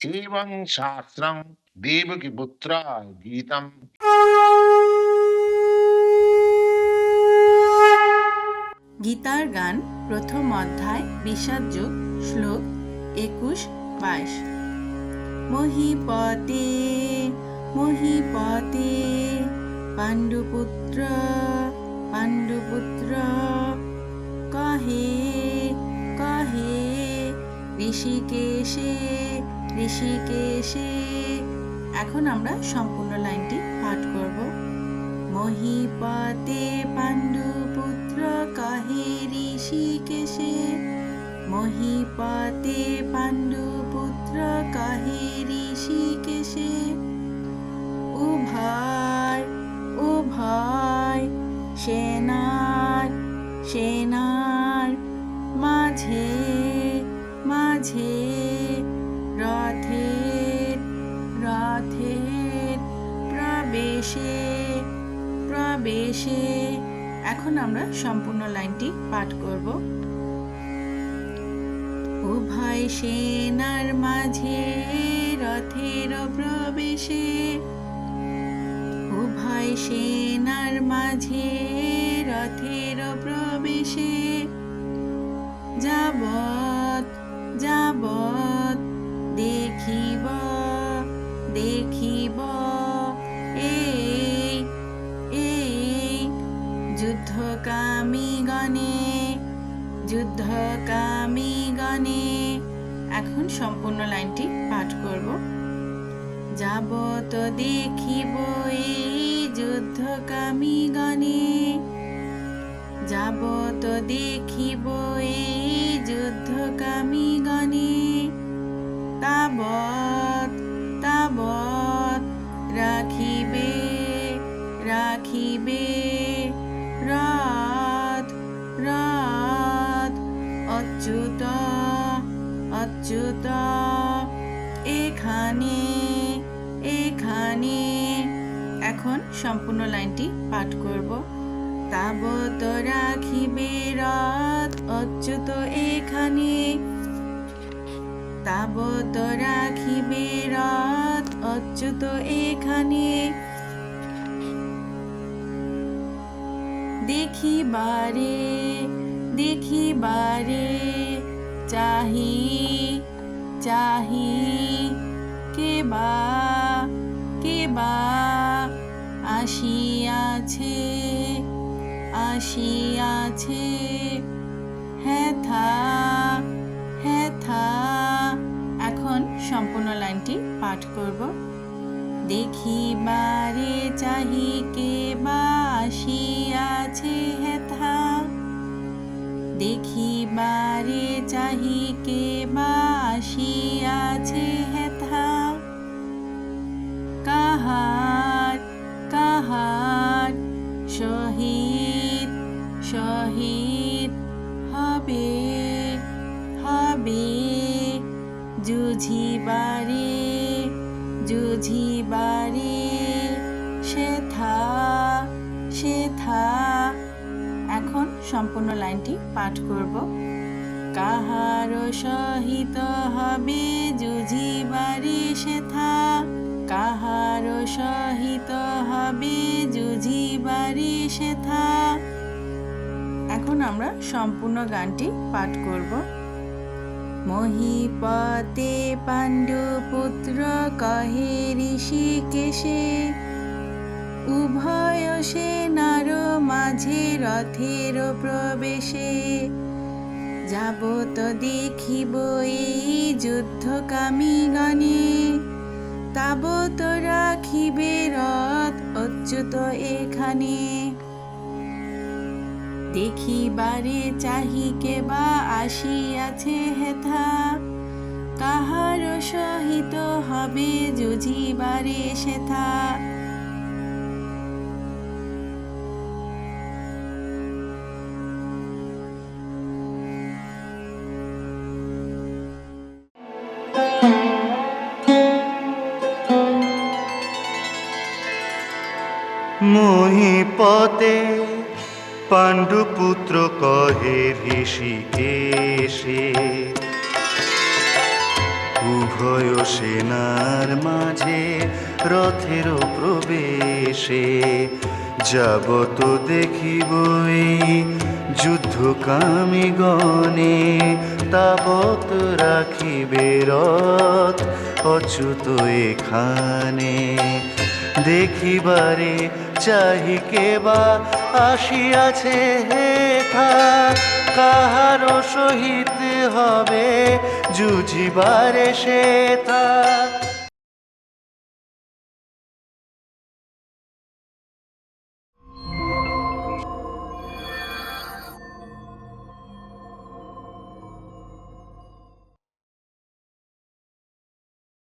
एवं शास्त्रं देवकीपुत्राय गीतम्। গীতার গান প্রথম অধ্যায় বিষাদ যোগ শ্লোক 21-22। মহিপতে মহিপতে পাণ্ডুপুত্র পাণ্ডুপুত্র কহে কহে ঋষিকেশে ঋষিকেশে। এখন আমরা সম্পূর্ণ লাইনটি পাঠ করব। মহিপতে পাণ্ডুপুত্র কহে ঋষিকেশে, মহিপতে পাণ্ডুপুত্র কহে ঋষিকেশে। উভয় উভয় সেনার সেনার মাঝে মাঝে রথের রথের প্রবেশে প্রবেশে। এখন আমরা সম্পূর্ণ লাইনটি পাঠ করব। উভয় সেনার মাঝে রথের প্রবেশে, উভয় সেনার মাঝে রথের প্রবেশে। যাবৎ যাবৎ দেখিব দেখিব এই এই যুদ্ধকামী গণে যুদ্ধকামী গণে। এখন সম্পূর্ণ লাইনটি পাঠ করব। যাবৎ দেখিব এই যুদ্ধকামী গণে, যাবৎ দেখিব এই যুদ্ধকামী গণে। তাবৎ তাবৎ রাখিবে রাখিবে রথ রথ অচ্যুত অচ্যুত এখানে এখানে। এখন সম্পূর্ণ লাইনটি পাঠ করব। তাবৎ রাখিবে রথ অচ্যুত এখানে, তাবৎ রাখিবে রথ অচ্যুত এখানে। দেখিবারে দেখিবারে চাহি চাহি কেবা কেবা আসিয়াছে আসিয়াছে। হেথা হেথা। এখন সম্পূর্ণ লাইনটি পাঠ করব। দেখিবারে চাহি কেবা আসিয়াছে হেথা, দেখিবারে চাহি কেবা আসিয়াছে হেথা। কাহার কাহার শহীদ শহীদ হবে হবে যুঝিবারে যুঝিবারে সেথা সেথা। এখন সম্পূর্ণ লাইনটি পাঠ করব। কাহার সহিত হবে যুঝিবারে সেথা, কাহার সহিত হবে যুঝিবারে সেথা। এখন আমরা সম্পূর্ণ গানটি পাঠ করব। মহিপতে পাণ্ডুপুত্র কহে ঋষিকেশে, উভয় সেনার মাঝে রথের প্রবেশে। যাবৎ দেখিব এই যুদ্ধকামী গণে, তাবৎ রাখিবে রথ অচ্যুত এখানে। দেখিবারে চাহি কেবা আসিয়াছে হেথা, কাহার সহিত হবে যুঝিবারে সেথা। মহিপতে পাণ্ডুপুত্র কহে ঋষিকেশে, উভয় সেনার মাঝে রথের প্রবেশে যাবত দেখিবই যুদ্ধকামী গণে, তাবত রাখিবে রথ অচ্যুত এখানে। দেখিবারে চাহিকে বা আসিয়াছে হেথা, কাহারও সহিত হবে যুঝিবারে সেথা।